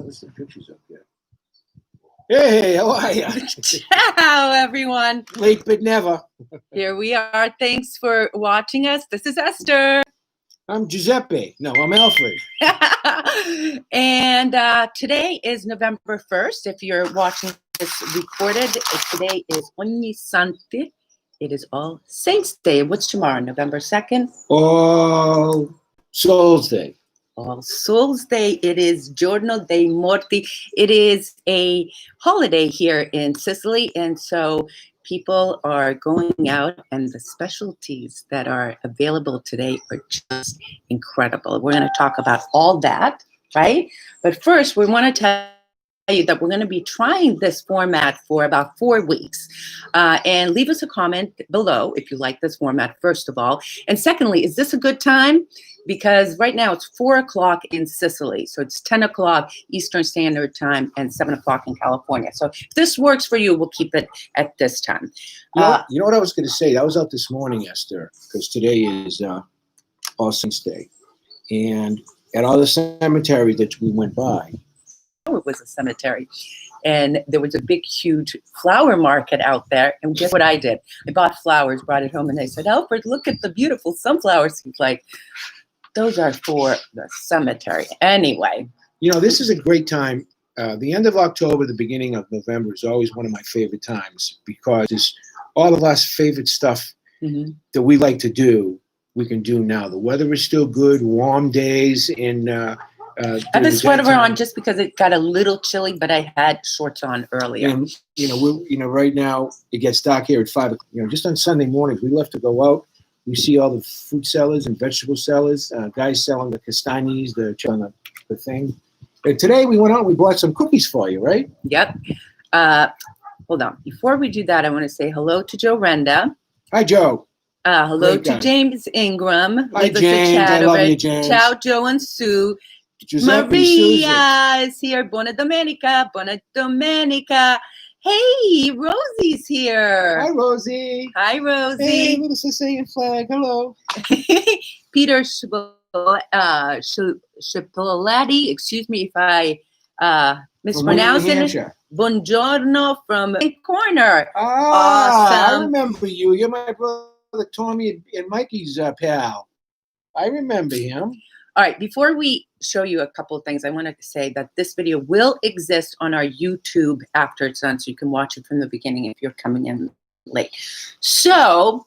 there's some pictures up there. Hey, how are you? Ciao, everyone. Late but never. Here we are. Thanks for watching us. This is Esther. I'm Giuseppe. No, I'm Alfred. And today is November 1st. If you're watching this recorded, today is Ogni Santi. It is All Saints Day. What's tomorrow, November 2nd? All Souls Day. All Souls Day. It is Giorno dei Morti. It is a holiday here in Sicily, and so people are going out, and the specialties that are available today are just incredible. We're going to talk about all that, right? But first, we want to tell you that we're going to be trying this format for about 4 weeks. And leave us a comment below if you like this format, first of all. And secondly, is this a good time? Because right now it's 4 o'clock in Sicily. So it's 10 o'clock Eastern Standard Time and 7 o'clock in California. So if this works for you, we'll keep it at this time. You know what I was going to say? I was out this morning, Esther, because today is All Saints Day. And at all the cemeteries that we went by, it was a cemetery. And there was a big, huge flower market out there. And guess what I did? I bought flowers, brought it home, and they said, Alfred, look at the beautiful sunflowers. He's like, those are for the cemetery. Anyway. You know, this is a great time. The end of October, the beginning of November is always one of my favorite times because it's all of us favorite stuff that we like to do, we can do now. The weather is still good, warm days in I have a sweater on just because it got a little chilly, but I had shorts on earlier. And, right now it gets dark here at 5 o'clock. Just on Sunday mornings, we love to go out. We see all the fruit sellers and vegetable sellers, guys selling the castanis, the thing. And today we went out and we bought some cookies for you, right? Yep. Hold on. Before we do that, I want to say hello to Joe Renda. Hi, Joe. Hello to James Ingram. Hi, James. I love you, James. Ciao, Joe and Sue. Giuseppe Maria is here. Buona domenica. Buona domenica. Hey, Rosie's here. Hi, Rosie. Hi, Rosie. Hey, little Sicilian flag. Hello. Peter Cipollati, excuse me if I mispronounce it. Buongiorno from Corner. Awesome. I remember you. You're my brother Tommy and Mikey's pal. I remember him. All right, before we show you a couple of things, I wanted to say that this video will exist on our YouTube after it's done, so you can watch it from the beginning if you're coming in late. So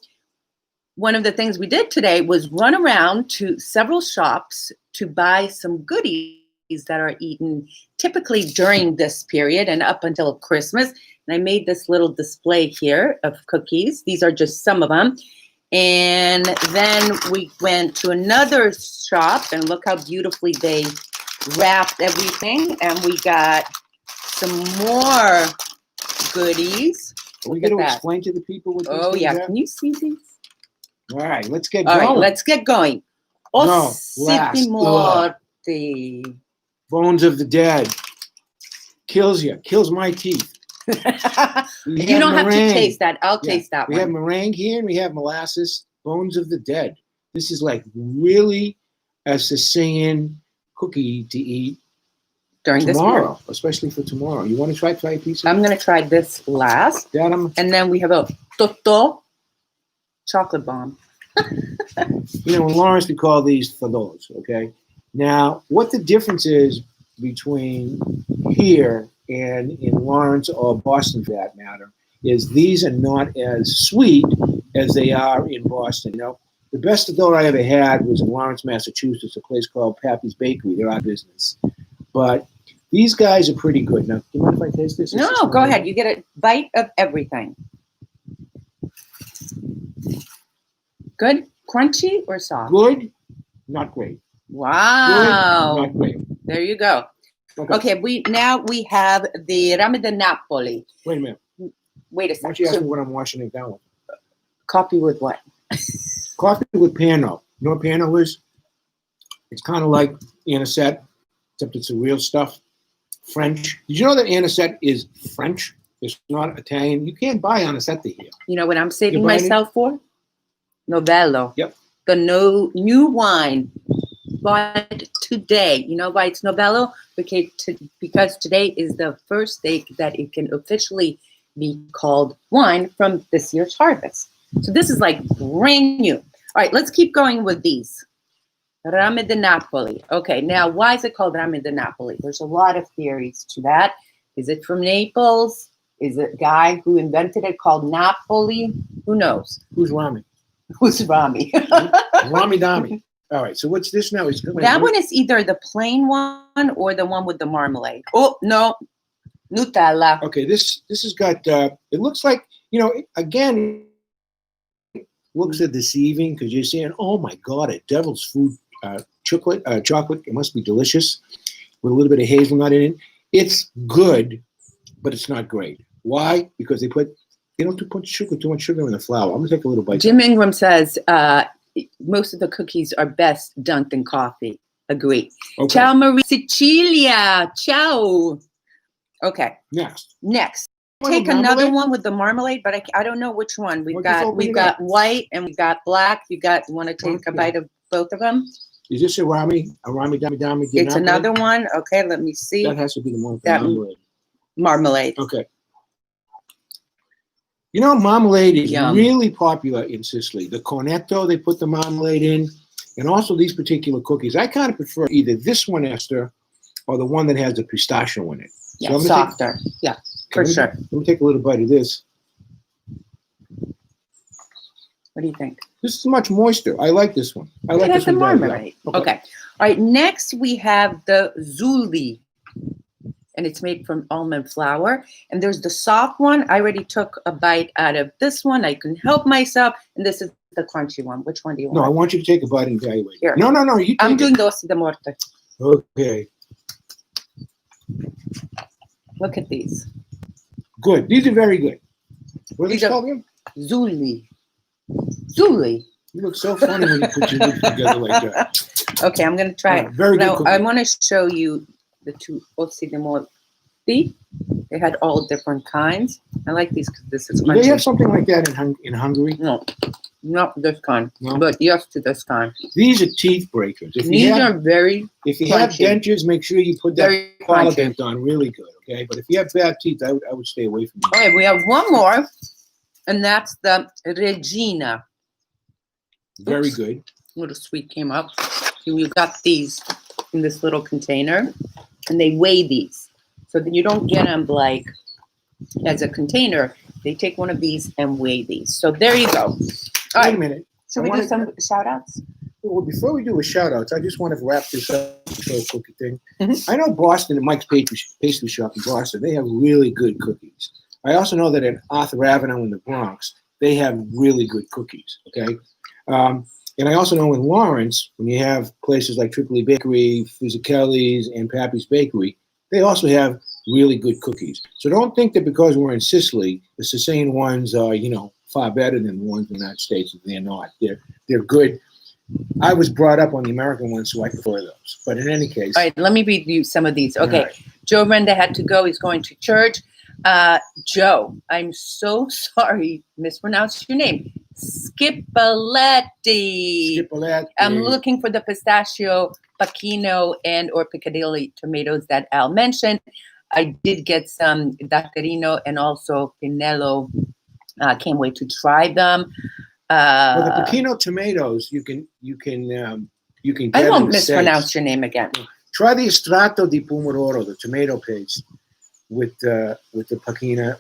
one of the things we did today was run around to several shops to buy some goodies that are eaten typically during this period and up until Christmas. And I made this little display here of cookies. These are just some of them. And then we went to another shop, and look how beautifully they wrapped everything. And we got some more goodies. Are we going to explain to the people what Oh, yeah. Can you see these? All right, let's get going. All right, let's get going. Ossi morti. Bones of the dead. Kills you. Kills my teeth. You don't have to taste that. I'll taste that one. We have meringue here and we have molasses. Bones of the dead. This is like really a Sicilian cookie to eat during tomorrow, especially for tomorrow. You want to try a piece? I'm going to try this last. And then we have a Totò chocolate bomb. In Lawrence, we call these fados, okay? Now, what the difference is between here and in Lawrence or Boston, for that matter, is these are not as sweet as they are in Boston. The best fedora I ever had was in Lawrence, Massachusetts, a place called Pappy's Bakery. They're out of business. But these guys are pretty good. Now, do you mind if I taste this? No, go ahead. You get a bite of everything. Good? Crunchy or soft? Good, not great. Wow. Good, not great. There you go. Okay, we have the Rame di Napoli. Wait a minute. Wait a second. Why don't you ask me what I'm washing it down with? Coffee with what? Coffee with Pano. You know what Pano is? It's kind of like anisette, except it's the real stuff. French. Did you know that anisette is French? It's not Italian. You can't buy anisette here. You know what I'm saving myself for? Novello. Yep. The new wine. Bought it today. You know why it's Novello? because today is the first day that it can officially be called wine from this year's harvest. So this is like brand new. All right, let's keep going with these. Rame di Napoli. Okay, now why is it called Rame di Napoli? There's a lot of theories to that. Is it from Naples? Is it a guy who invented it called Napoli? Who knows? Who's Rami? Who's Rami? Rami Dami. All right, so what's this now? That one is either the plain one or the one with the marmalade. Oh, no. Nutella. Okay, this has got, it looks like, again, it looks deceiving because you're saying, oh my God, a devil's food chocolate. It must be delicious with a little bit of hazelnut in it. It's good, but it's not great. Why? Because they don't put too much sugar in the flour. I'm gonna take a little bite. Jim Ingram says most of the cookies are best dunked in coffee. Agree. Okay. Ciao, Maria Sicilia. Ciao. Okay. Next. Take another one with the marmalade, but I don't know which one. We've got white and we've got black. You want to take a bite of both of them? Is this a Rami Dami? It's another one. Okay, let me see. That has to be the one with the marmalade. Marmalade. Okay. Marmalade is really popular in Sicily. The cornetto, they put the marmalade in, and also these particular cookies. I kind of prefer either this one, Esther, or the one that has the pistachio in it. Yeah, so softer. For sure. Let me take a little bite of this. What do you think? This is much moister. I like this one. I like this one. The marmalade. Okay. All right. Next, we have the Zulli. And it's made from almond flour. And there's the soft one. I already took a bite out of this one. I can help myself. And this is the crunchy one. Which one do you want? No, I want you to take a bite and evaluate. Here. No. I'm doing dosi di morte. Okay. Look at these. Good. These are very good. What are these called again? Zulli. You look so funny when you put your lips together like that. Okay, I'm going to try it. Very now, good. I want to show you the two dosi di morte. They had all different kinds. I like these because this is crunchy. Do they have something like that in Hungary? No, not this kind. No? But yes to this kind. These are teeth breakers. These are very If you crunchy. have dentures, make sure you put that polydent on really good, okay? But if you have bad teeth, I would stay away from them. Okay, we have one more, and that's the Regina. Very good. A little sweet came up. And we've got these in this little container, and they weigh these. So that you don't get them like as a container. They take one of these and weigh these. So there you go. All right. Wait a minute. Should we do some shout outs? Well, before we do a shout outs, I just want to wrap this up with a cookie thing. I know Boston, at Mike's Pastry Shop in Boston, they have really good cookies. I also know that at Arthur Avenue in the Bronx, they have really good cookies, okay? And I also know in Lawrence, when you have places like Tripoli Bakery, Fisicelli's, and Pappy's Bakery, they also have really good cookies. So don't think that because we're in Sicily, the Sicilian ones are, far better than the ones in the United States. They're not. They're good. I was brought up on the American ones, so I prefer those. But in any case. All right, let me read you some of these. Okay, right. Joe Renda had to go. He's going to church. Joe, I'm so sorry, mispronounced your name. Skippoletti. I'm looking for the pistachio, Pacchino, and or Piccadilly tomatoes that Al mentioned. I did get some Daccarino and also Pinello. Can't wait to try them. Well, the Pacchino tomatoes, you can get. I won't mispronounce your name again. Try the Strato di Pomodoro, the tomato paste, with the Pacchino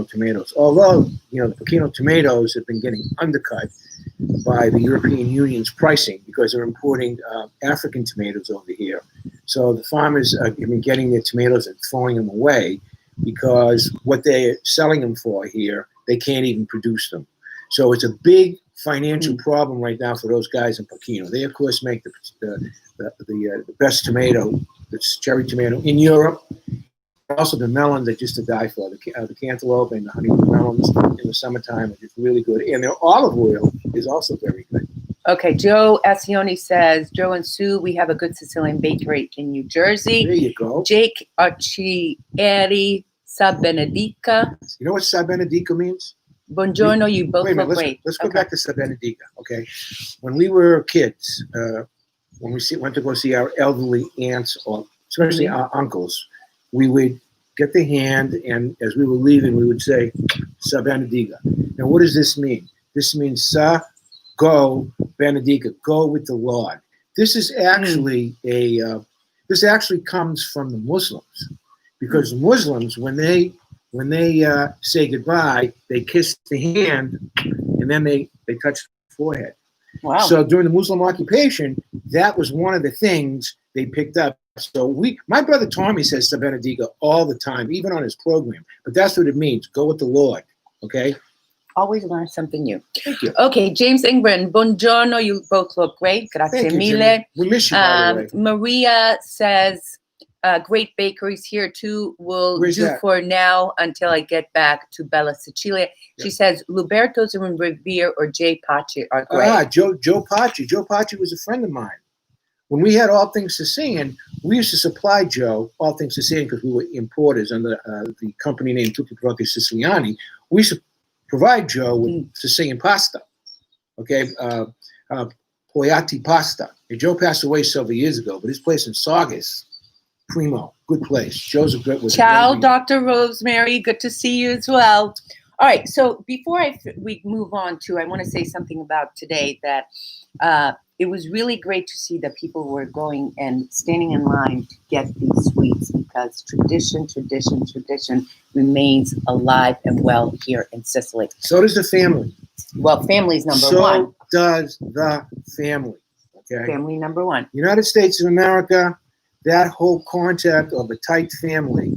tomatoes. Although the Pacchino tomatoes have been getting undercut by the European Union's pricing because they're importing African tomatoes over here. So the farmers have been getting their tomatoes and throwing them away because what they're selling them for here, they can't even produce them. So it's a big financial problem right now for those guys in Pacchino. They, of course, make the best tomato, that's cherry tomato, in Europe. Also, the melons that just to die for. The cantaloupe and the honeydew melons in the summertime are just really good. And their olive oil is also very good. Okay, Joe Ascioni says, Joe and Sue, we have a good Sicilian bakery in New Jersey. There you go. Jake Arcieri, Sa Benedica. You know what Sa Benedica means? Buongiorno, you both look great. Let's go back to Sa Benedica, okay? When we were kids, when we went to go see our elderly aunts, or especially our uncles, we would get the hand, and as we were leaving, we would say, "Sa benedica." Now, what does this mean? This means "Sa go benedica," go with the Lord. This is actually this actually comes from the Muslims, because Muslims, when they say goodbye, they kiss the hand, and then they touch the forehead. Wow. So during the Muslim occupation, that was one of the things they picked up. So my brother Tommy says "Sa benedica" all the time, even on his program. But that's what it means. Go with the Lord. Okay. Always learn something new. Thank you. Okay, James Ingrid, buongiorno. You both look great. Grazie Thank you, mille. Jimmy. We miss you, by the way. Maria says, great bakeries here too. Will Where's do that? for now until I get back to Bella Sicilia. She says, Luberto's in Revere or J. Pace are great. Joe Paci. Joe Paci was a friend of mine. When we had All Things Sicilian, we used to supply Joe All Things Sicilian because we were importers under the company named Tutti Prodotti Siciliani. We used to provide Joe with Sicilian pasta, okay, Poiati pasta. And Joe passed away several years ago, but his place in Saugus, primo, good place. Joe's a great. Ciao, Dr. Rosemary. Good to see you as well. All right, so before we move on to, I want to say something about today that it was really great to see that people were going and standing in line to get these sweets, because tradition remains alive and well here in Sicily. So does the family. Well, family's number so one. Does the family. Okay. Family number one. United States of America, that whole concept of a tight family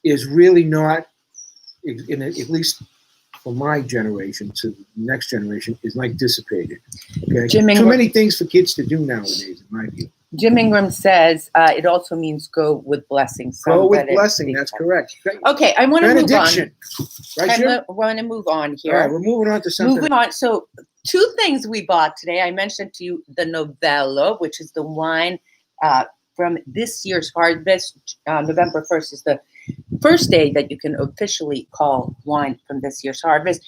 is really not, at least for my generation to the next generation, is like dissipated. Okay, too many things for kids to do nowadays, in my view. Jim Ingram says it also means go with blessing. Go with blessing. That's correct. Okay, I want to move on. Right, I want to move on here. All right, we're moving on to something. Moving on. So, two things we bought today. I mentioned to you the Novello, which is the wine from this year's harvest. November 1st is the first day that you can officially call wine from this year's harvest.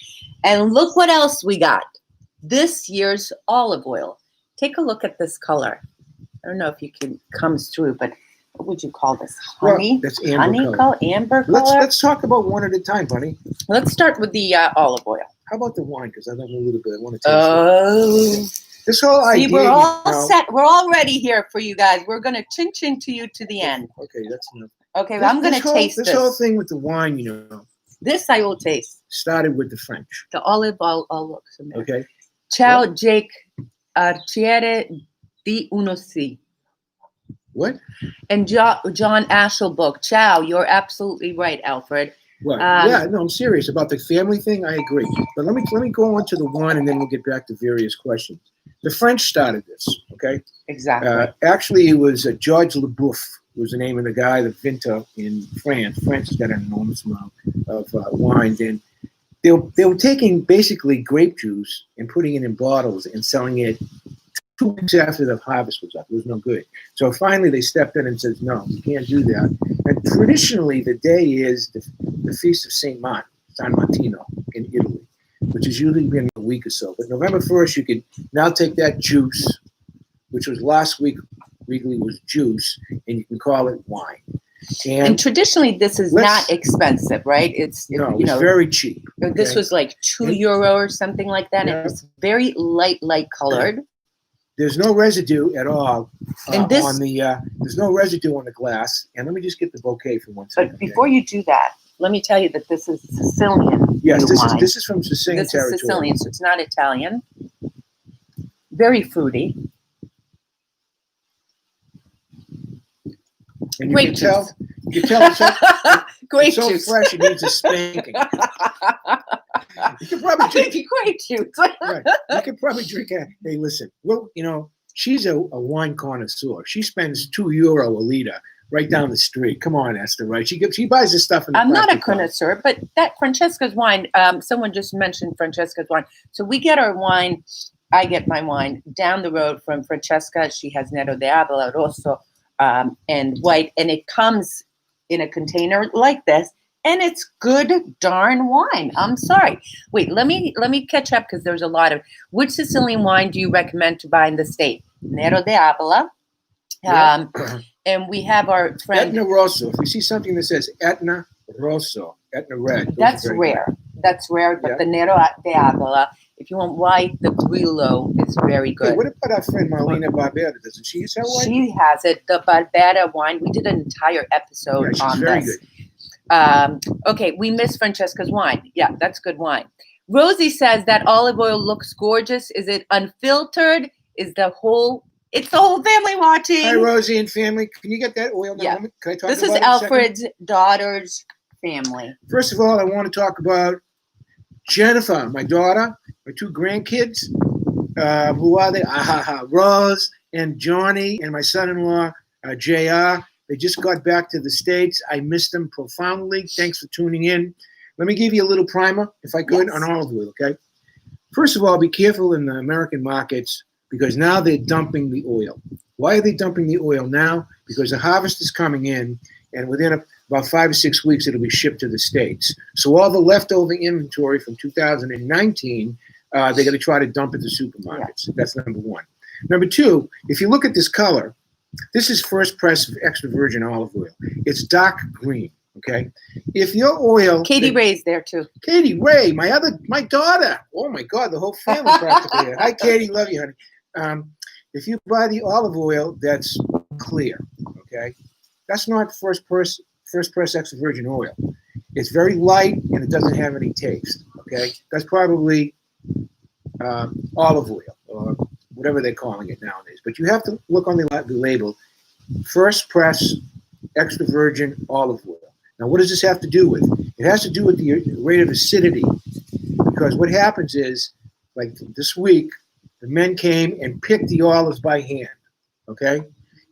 And look what else we got. This year's olive oil. Take a look at this color. I don't know if you can comes through, but what would you call this? Honey? Well, that's amber color. Amber color? Let's talk about one at a time, honey. Let's start with the olive oil. How about the wine? Because I know a little bit. I want to taste it. This whole idea. See, we're all set. We're all ready here for you guys. We're going to chin to you to the end. Okay, that's enough. Okay, I'm going to taste this. This whole thing with the wine, This I will taste. Started with the French. The olive, I'll look. Okay. Ciao, Jake. Arciere di uno sì. What? And John Ashelbook. Ciao, you're absolutely right, Alfred. What? Yeah, no, I'm serious about the family thing. I agree. But let me go on to the wine, and then we'll get back to various questions. The French started this, okay? Exactly. Actually, it was Georges Leboeuf was the name of the guy, the Vinta in France. France has got an enormous amount of wines, and they were taking basically grape juice and putting it in bottles and selling it 2 weeks after the harvest was up. It was no good. So finally, they stepped in and said, "No, we can't do that." And traditionally, the day is the feast of San Martino in Italy, which has usually been a week or so. But November 1st, you can now take that juice, which was last week, legally was juice, and you can call it wine. And traditionally, this is not expensive, right? It's very cheap. Okay? This was like €2 or something like that. Yeah. It's very light colored. There's no residue at all there's no residue on the glass. And let me just get the bouquet for one second. But before you do that, let me tell you that this is Sicilian. Yes, this is from Sicilian territory. This is Sicilian, so it's not Italian. Very fruity. And Grape juice. You can tell it's so juice. Fresh, it needs a spanking. You could probably drink grape juice. Right. You could probably drink it. Hey, listen. Well, she's a wine connoisseur. She spends €2 a liter right down the street. Come on, Esther, right? She buys this stuff in the I'm not a connoisseur, but that Francesca's wine, someone just mentioned Francesca's wine. So we get our wine, I get my wine down the road from Francesca. She has Nero d'Avola, Rosso, and white, and it comes in a container like this, and it's good darn wine. I'm sorry. Wait, let me catch up, because there's a lot of. Which Sicilian wine do you recommend to buy in the state? Nero d'Avola, And we have our friend. Etna Rosso. If you see something that says Etna Rosso, Etna Red. those are That's very rare. good. That's rare. But Yeah. the Nero de Avola, if you want white, the Grillo is very Hey, good. what about our friend Marlena Barbera? Doesn't she use that white? She has it. The Barbera wine. We did an entire episode Yeah, she's on very this. good. Okay, we miss Francesca's wine. Yeah, that's good wine. Rosie says that olive oil looks gorgeous. Is it unfiltered? It's the whole family watching. Hi, Rosie and family. Can you get that oil in a Yeah. moment? Can I talk This about is it a second? Alfred's daughter's family. First of all, I want to talk about Jennifer, my daughter, my two grandkids. Who are they? Rose and Johnny, and my son-in-law, JR. They just got back to the States. I miss them profoundly. Thanks for tuning in. Let me give you a little primer, if I could, Yes. on olive oil, okay? First of all, be careful in the American markets because now they're dumping the oil. Why are they dumping the oil now? Because the harvest is coming in, and within about 5 or 6 weeks, it'll be shipped to the States. So all the leftover inventory from 2019, they're going to try to dump at the supermarkets. Yeah. That's number one. Number two, if you look at this color, this is first press extra virgin olive oil. It's dark green, okay? If your oil... Katie Ray's there too. Katie Ray, my daughter. Oh my God, the whole family practically here. Hi, Katie, love you, honey. If you buy the olive oil that's clear, okay? That's not first press extra virgin oil. It's very light and it doesn't have any taste, okay? That's probably olive oil or whatever they're calling it nowadays. But you have to look on the label, first press extra virgin olive oil. Now, what does this have to do with? It has to do with the rate of acidity, because what happens is, like this week, the men came and picked the olives by hand, okay?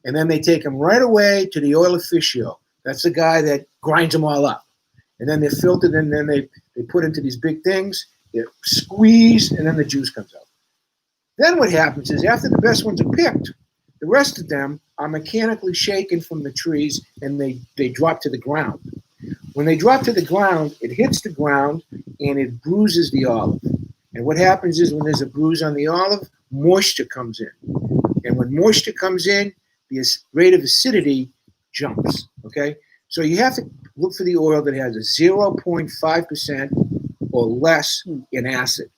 And then they take them right away to the oil officio. That's the guy that grinds them all up. And then they're filtered, and then they put into these big things, they're squeezed, and then the juice comes out. Then what happens is, after the best ones are picked, the rest of them are mechanically shaken from the trees, and they drop to the ground. When they drop to the ground, it hits the ground, and it bruises the olive. And what happens is, when there's a bruise on the olive, moisture comes in. And when moisture comes in, the rate of acidity jumps, okay? So you have to look for the oil that has a 0.5% or less in acid.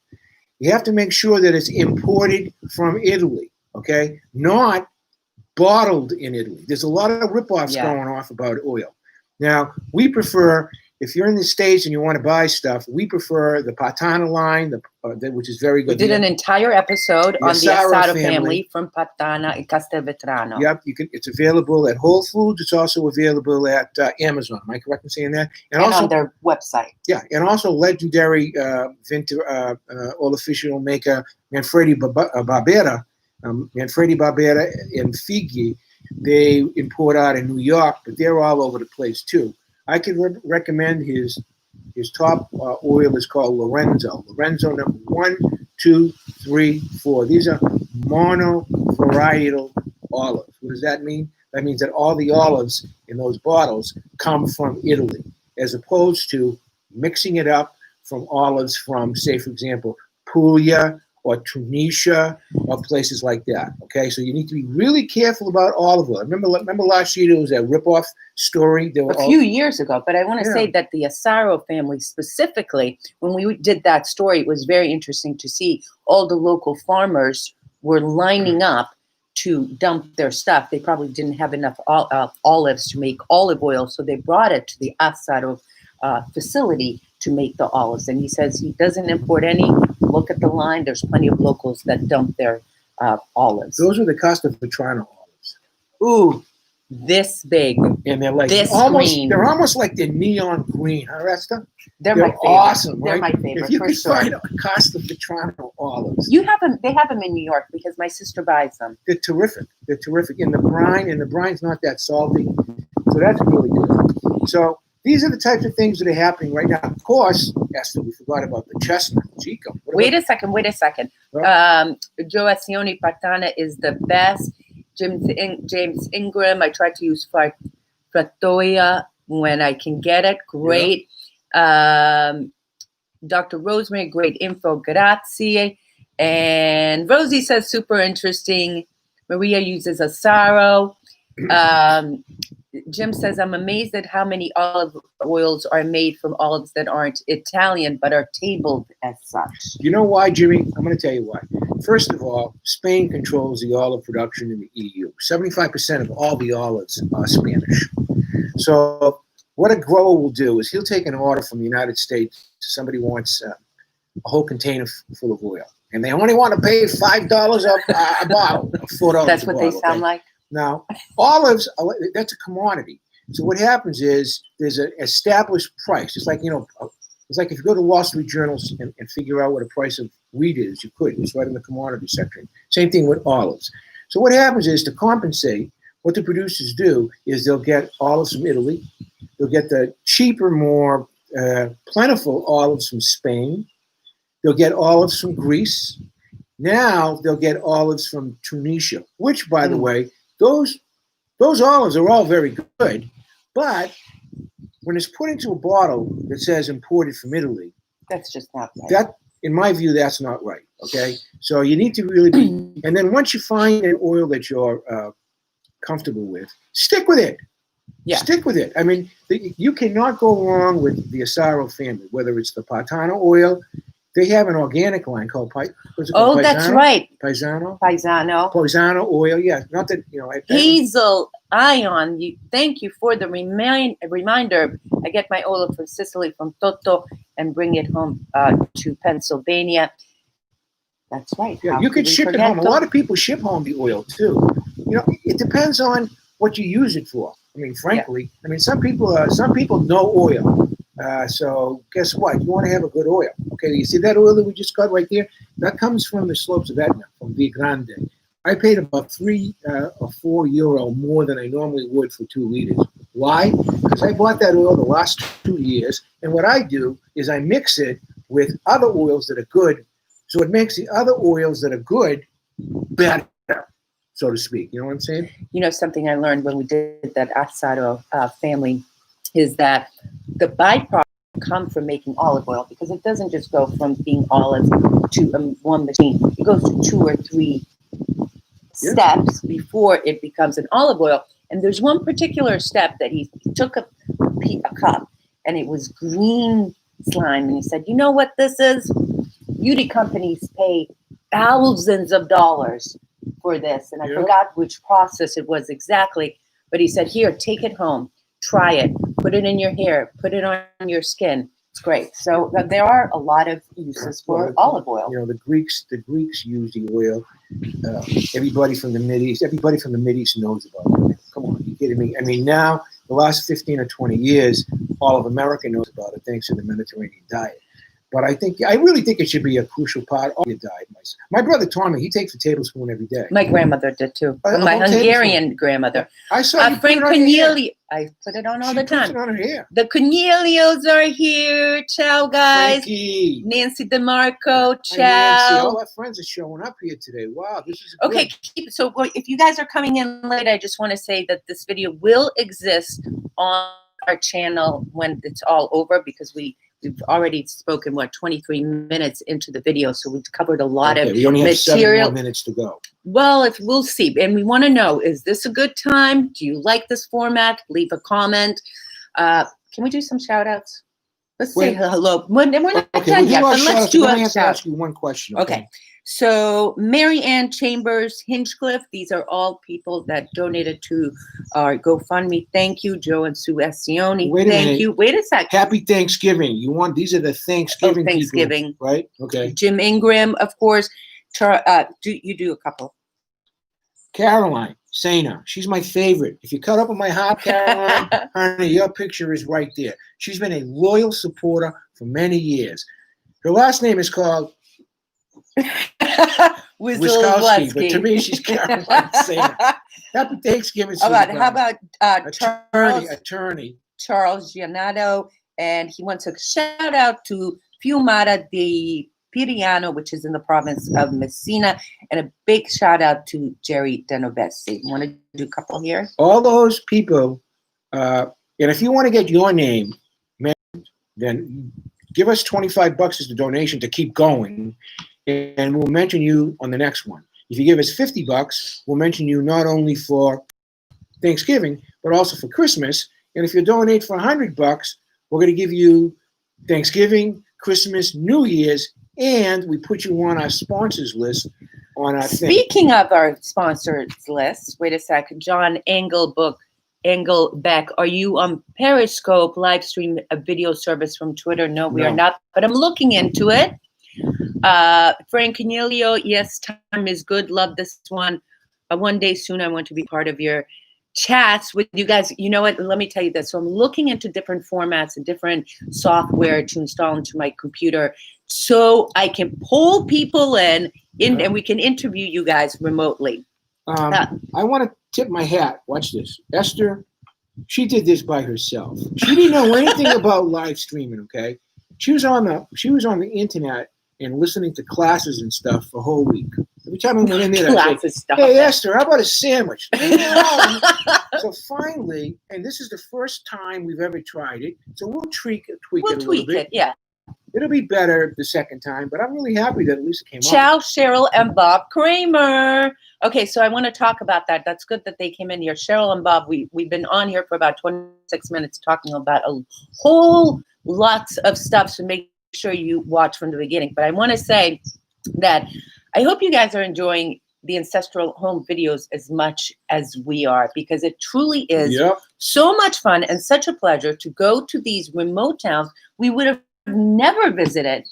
You have to make sure that it's imported from Italy, okay? Not bottled in Italy. There's a lot of ripoffs going off about oil. Now, we prefer, if you're in the States and you want to buy stuff, we prefer the Patana line, which is very good. We did an entire episode on the Asaro family from Patana and Castelvetrano. Yep, it's available at Whole Foods. It's also available at Amazon. Am I correct in saying that? And also, on their website. Yeah, and also legendary oil maker Manfredi Barbera. Manfredi Barbera and Figli, they import out in New York, but they're all over the place too. I can recommend his top oil is called Lorenzo. Lorenzo number 1, 2, 3, 4. These are monovarietal olives. What does that mean? That means that all the olives in those bottles come from Italy, as opposed to mixing it up from olives from, say, for example, Puglia or Tunisia or places like that. Okay, so you need to be really careful about olive oil. Remember last year there was that ripoff story. There were a few years ago, but I want to say that the Asaro family specifically, when we did that story, it was very interesting to see all the local farmers were lining up to dump their stuff. They probably didn't have enough olives to make olive oil, so they brought it to the Asaro facility to make the olives. And he says he doesn't import any. Look at the line. There's plenty of locals that dump their olives. Those are the Castelvetrano olives. Ooh, this big. And they're like this almost green. They're almost like they're neon green, huh, Resta? They're my favorite. Awesome, They're right? my favorite. If you for could sure. find Castelvetrano olives. You have them. They have them in New York because my sister buys them. They're terrific. They're terrific. And the brine's not that salty. So that's really good. So these are the types of things that are happening right now. Of course, Esther, we forgot about the chestnut, Chico. Wait a second. Well, Joe Assioni Patana is the best. James Ingram, I try to use Fratoia when I can get it. Great. Yeah. Dr. Rosemary, great info. Grazie. And Rosie says super interesting. Maria uses Asaro. Jim says, I'm amazed at how many olive oils are made from olives that aren't Italian, but are tabled as such. You know why, Jimmy? I'm going to tell you why. First of all, Spain controls the olive production in the EU. 75% of all the olives are Spanish. So what a grower will do is he'll take an order from the United States. Somebody wants a whole container full of oil, and they only want to pay $5 a bottle, $4 That's a what bottle. they sound like? Now, olives, that's a commodity. So what happens is there's an established price. It's like, it's like if you go to Wall Street Journals and figure out what a price of wheat is, you could. It's right in the commodity section. Same thing with olives. So what happens is, to compensate, what the producers do is they'll get olives from Italy. They'll get the cheaper, more plentiful olives from Spain. They'll get olives from Greece. Now they'll get olives from Tunisia, which, by the way, those olives are all very good, but when it's put into a bottle that says imported from Italy, that's just not right. That, in my view, that's not right. Okay, so you need to really be. And then once you find an oil that you're comfortable with, stick with it. Yeah. Stick with it. I mean, you cannot go wrong with the Asaro family, whether it's the Partano oil. They have an organic line called Paisano? That's right. Paisano oil. Yeah, not that Hazel Ion. Thank you for the reminder. I get my oil from Sicily, from Toto, and bring it home to Pennsylvania. That's right. Yeah, you could ship it home. A lot of people ship home the oil too. It depends on what you use it for. I mean, frankly, some people know oil. So guess what? You want to have a good oil. Okay, you see that oil that we just got right there? That comes from the slopes of Etna, from Via Grande. I paid about 3 or 4 euro more than I normally would for 2 liters. Why? Because I bought that oil the last 2 years, and what I do is I mix it with other oils that are good, so it makes the other oils that are good better, so to speak. You know what I'm saying? Something I learned when we did that Asaro family is that the byproducts come from making olive oil, because it doesn't just go from being olive to one machine. It goes to 2 or 3 steps before it becomes an olive oil. And there's one particular step that he took a cup, and it was green slime, and he said, "You know what this is? Beauty companies pay thousands of dollars for this." And I forgot which process it was exactly, but he said, "Here, take it home. Try it. Put it in your hair. Put it on your skin. It's great." So there are a lot of uses for olive oil. The Greeks use the oil. Everybody from the Mideast knows about it. Come on, you kidding me? I mean, now the last 15 or 20 years, all of America knows about it thanks to the Mediterranean diet. But I really think it should be a crucial part of your diet. My brother Tommy, he takes a tablespoon every day. My grandmother did too. My Hungarian grandmother. I saw you Frank Corneli. I put it on all the time. She puts it on her hair. The Cornelios are here. Ciao, guys. Frankie. Nancy DeMarco. Ciao. Nancy. All our friends are showing up here today. Wow, this is okay. So if you guys are coming in late, I just want to say that this video will exist on our channel when it's all over, because we've already spoken 23 minutes into the video, so we've covered a lot of we only have material. 7 more minutes to go. Well, we'll see, and we want to know: is this a good time? Do you like this format? Leave a comment. Can we do some shout outs? Let's say hello. We're not done yet, but let's do a shout out. I have to ask you one question. Okay. So Mary Ann Chambers, Hinchcliffe, these are all people that donated to our GoFundMe. Thank you, Joe and Sue Essioni. Thank you. Wait a sec. Happy Thanksgiving. These are the Thanksgiving people, right? Okay. Jim Ingram, of course. Do a couple. Caroline Sana, she's my favorite. If you cut up on my heart, Caroline, honey, your picture is right there. She's been a loyal supporter for many years. Her last name is called Wiskowski, but to me, she's Caroline Sana. Happy Thanksgiving. How about attorney Charles Giannato, and he wants a shout out to Fiumara di Piriano, which is in the province of Messina, and a big shout out to Jerry Denovesi. You want to do a couple here? All those people, and if you want to get your name mentioned, then give us $25 as a donation to keep going, and we'll mention you on the next one. If you give us $50, we'll mention you not only for Thanksgiving, but also for Christmas. And if you donate for $100, we're going to give you Thanksgiving, Christmas, New Year's, and we put you on our sponsors list on our thing. Speaking of our sponsors list, wait a second. John Engelbeck, are you on Periscope live stream a video service from Twitter? No, we are not, but I'm looking into it. Frank Cornelio, yes, time is good. Love this one. One day soon, I want to be part of your chats with you guys. You know what? Let me tell you this. So I'm looking into different formats and different software to install into my computer so I can pull people in and we can interview you guys remotely. I want to tip my hat. Watch this. Esther, she did this by herself. She didn't know anything about live streaming, okay? She was on the internet and listening to classes and stuff for a whole week. Every time I went in there, I'd say, hey, Esther, how about a sandwich? So finally, and this is the first time we've ever tried it, so we'll tweak it a little bit. Yeah. It'll be better the second time, but I'm really happy that at least it came Ciao, out. Cheryl and Bob Kramer. Okay, so I want to talk about that. That's good that they came in here. Cheryl and Bob, we've been on here for about 26 minutes talking about a whole lots of stuff, so make sure you watch from the beginning. But I want to say that I hope you guys are enjoying the ancestral home videos as much as we are, because it truly is so much fun and such a pleasure to go to these remote towns we would have never visited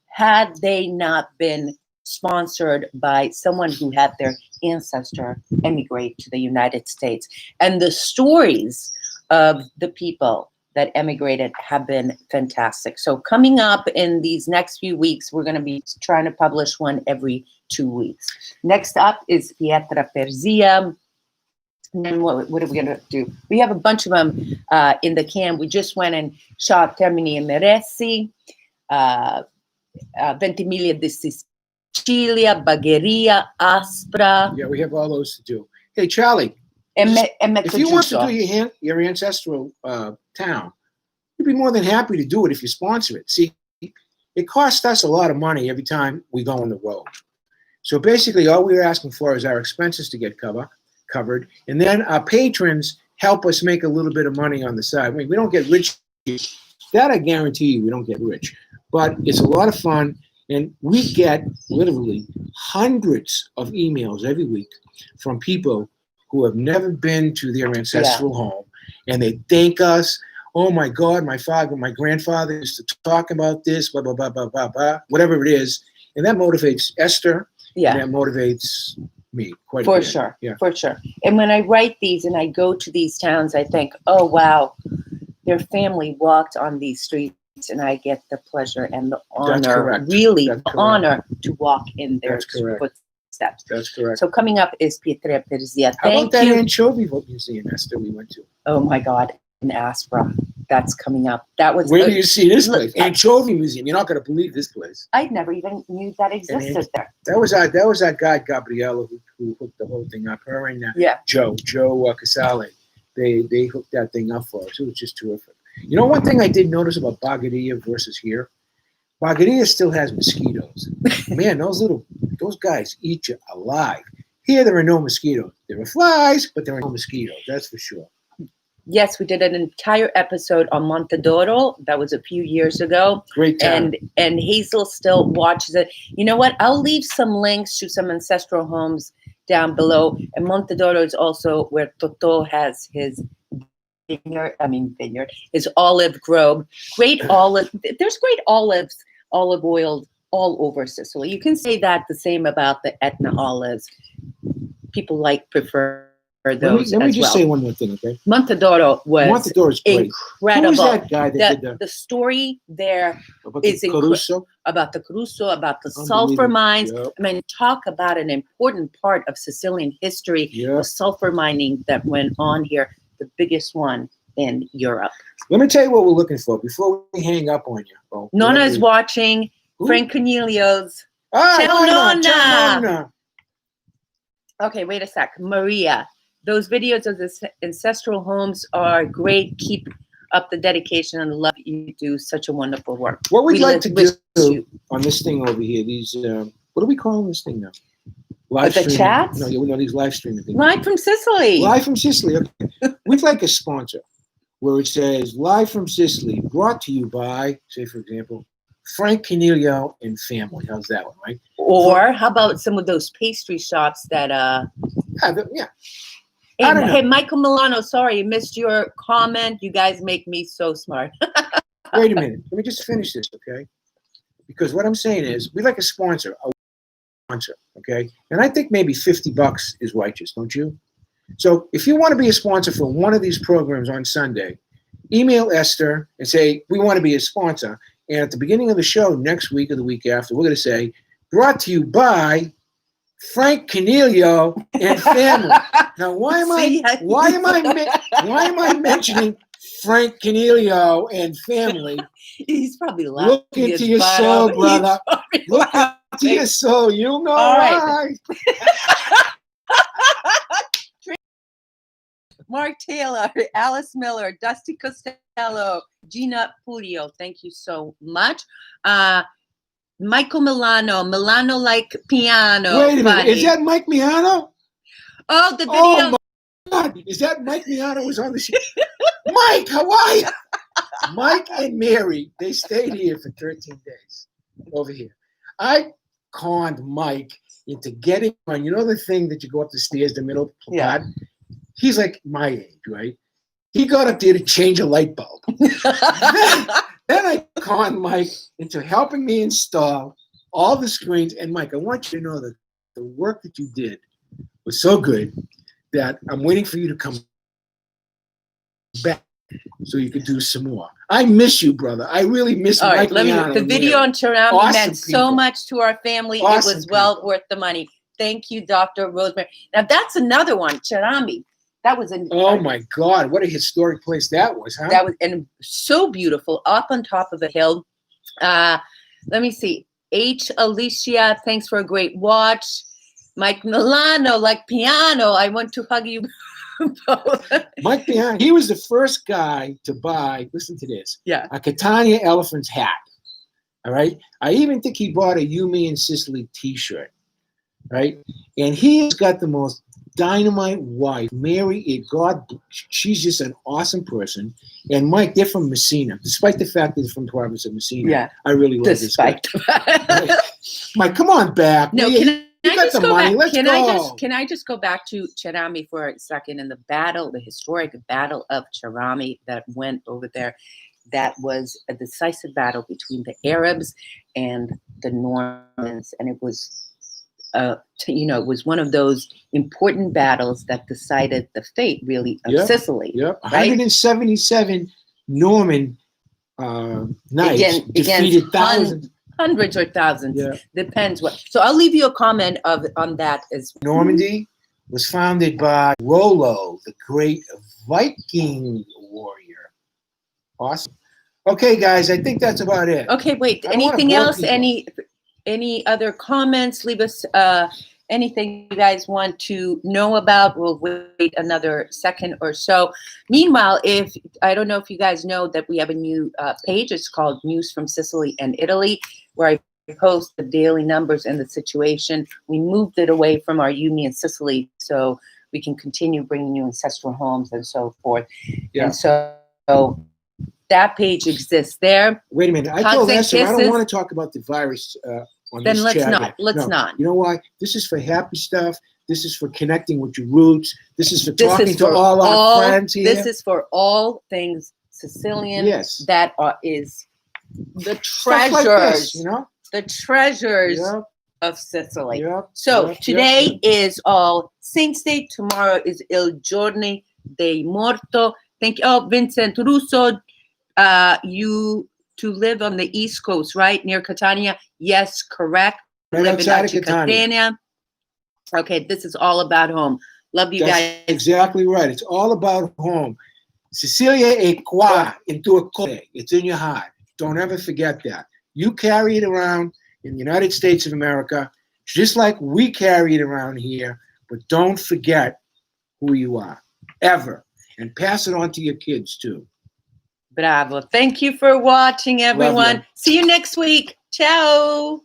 had they not been sponsored by someone who had their ancestor emigrate to the United States. And the stories of the people that emigrated have been fantastic. So coming up in these next few weeks, we're going to be trying to publish one every 2 weeks. Next up is Pietra Perzia. And then what are we going to do? We have a bunch of them in the can. We just went and shot Termini e Meresi, Ventimiglia di Sicilia, Bagheria, Aspra. Yeah, we have all those to do. Hey, Charlie, if you want to do your ancestral town, you'd be more than happy to do it if you sponsor it. See, it costs us a lot of money every time we go on the road. So basically, all we're asking for is our expenses to get covered, and then our patrons help us make a little bit of money on the side. I mean, we don't get rich. That I guarantee you, we don't get rich. But it's a lot of fun, and we get literally hundreds of emails every week from people who have never been to their ancestral home, and they thank us. Oh my God, my grandfather used to talk about this, blah, blah, blah, blah, blah, blah, whatever it is. And that motivates Esther, and that motivates me quite a bit. For sure. And when I write these and I go to these towns, I think, oh, wow, their family walked on these streets, and I get the pleasure and the honor, honor to walk in their footsteps. That's correct. So coming up is Pietra Perzia. How about that anchovy museum, Esther, we went to? Oh my God, in Aspra. That's coming up. That was. Where do you see this place? Anchovy Museum. You're not going to believe this place. I never even knew that existed there. That was our guy Gabriella who hooked the whole thing up. Her and Joe Casale. They hooked that thing up for us. It was just terrific. You know, one thing I did notice about Bagheria versus here, Bagheria still has mosquitoes. Man, those guys eat you alive. Here there are no mosquitoes. There are flies, but there are no mosquitoes. That's for sure. Yes, we did an entire episode on Montedoro. That was a few years ago. Great time. And Hazel still watches it. You know what? I'll leave some links to some ancestral homes down below. And Montedoro is also where Toto has his vineyard, his olive grove. There's great olive oil all over Sicily. You can say that the same about the Etna olives. People prefer those. Let me just say one more thing, okay? Montedoro was incredible. Who was that guy that did the story there about is the Caruso? About the Caruso, about the sulfur mines. Yep. I mean, talk about an important part of Sicilian history, the sulfur mining that went on here, the biggest one in Europe. Let me tell you what we're looking for before we hang up on you. Oh, Nonna is watching. Who? Frank Cornelio's. Nonna. Okay, wait a sec. Maria. Those videos of the ancestral homes are great. Keep up the dedication and the love. You do such a wonderful work. What we'd like to do on this thing over here, these, what are we calling this thing now? live the streaming. chats? No, you know these live streaming things. Live from Sicily. Live from Sicily. Okay. We'd like a sponsor where it says live from Sicily, brought to you by, say for example, Frank Canelio and family. How's that one, right? Or how about some of those pastry shops that Yeah. I don't know. Hey, Michael Milano, sorry, I missed your comment. You guys make me so smart. Wait a minute. Let me just finish this, okay? Because what I'm saying is, we'd like a sponsor, okay? And I think maybe $50 is righteous, don't you? So if you want to be a sponsor for one of these programs on Sunday, email Esther and say, we want to be a sponsor. And at the beginning of the show next week or the week after, we're going to say, brought to you by Frank Canelio and family. Now, why am I mentioning Frank Canelio and family? He's probably laughing. Look into your soul, brother. Look into your soul. You'll know why. Mark Taylor, Alice Miller, Dusty Costello, Gina Purio, thank you so much. Michael Milano like piano. Wait a minute, is that Mike Milano? Oh, the video. Oh my God, is that Mike Milano was on the show? Mike, how are you? Mike and Mary, they stayed here for 13 days over here. I conned Mike into getting on, you know the thing that you go up the stairs, the middle part? He's like my age, right? He got up there to change a light bulb. Then I conned Mike into helping me install all the screens. And Mike, I want you to know that the work that you did was so good that I'm waiting for you to come back so you could do some more. I miss you, brother. I really miss all Mike. Right, the video on Cherami meant so much to our family. Awesome, it was well worth the money. Thank you, Dr. Rosemary. Now that's another one, Cherami. That was oh my God, what a historic place that was, huh? That was and so beautiful, up on top of a hill. Let me see. H. Alicia, thanks for a great watch. Mike Milano, like piano. I want to hug you both. Mike Milano, he was the first guy to buy, listen to this, a Catania Elephants hat. All right? I even think he bought a You, Me, in Sicily t-shirt. Right? And he's got the most dynamite wife, Mary. God, she's just an awesome person. And Mike, they're from Messina, despite the fact that they're from the province of Messina. Yeah, I really love this guy. Right? Mike, come on back. No, can I just go back? Let's go. Can I just go back to Cherami for a second and the historic battle of Cherami that went over there? That was a decisive battle between the Arabs and the Normans, and it was. It was one of those important battles that decided the fate, really, of Sicily. Yep. Right? 177 Norman knights defeated thousands. Hundreds or thousands. Yeah. Depends what. So I'll leave you a comment on that as well. Normandy was founded by Rollo, the great Viking warrior. Awesome. Okay, guys, I think that's about it. Okay, wait. Anything else? Any other comments? Leave us anything you guys want to know about. We'll wait another second or so. Meanwhile, I don't know if you guys know that we have a new page. It's called News from Sicily and Italy, where I post the daily numbers and the situation. We moved it away from our You, Me, in Sicily so we can continue bringing you ancestral homes and so forth. Yeah. And so that page exists there. Wait a minute. I told Esther I don't want to talk about the virus on then this let's chat. not. Let's not. You know why? This is for happy stuff. This is for connecting with your roots. This is for talking to all our friends here. This is for all things Sicilian. Yes. That is the treasures. Like this, you know? The treasures of Sicily. Yep. So today is All Saints Day. Tomorrow is Il Giorno dei Morto. Thank you. Oh, Vincent Russo. You to live on the East Coast, right? Near Catania? Yes, correct. Right outside of Catania. Okay, this is all about home. Love you guys. Exactly right. It's all about home. Sicilia è qua, in tuo cuore. It's in your heart. Don't ever forget that. You carry it around in the United States of America, just like we carry it around here, but don't forget who you are, ever. And pass it on to your kids, too. Bravo. Thank you for watching, everyone. See you next week. Ciao.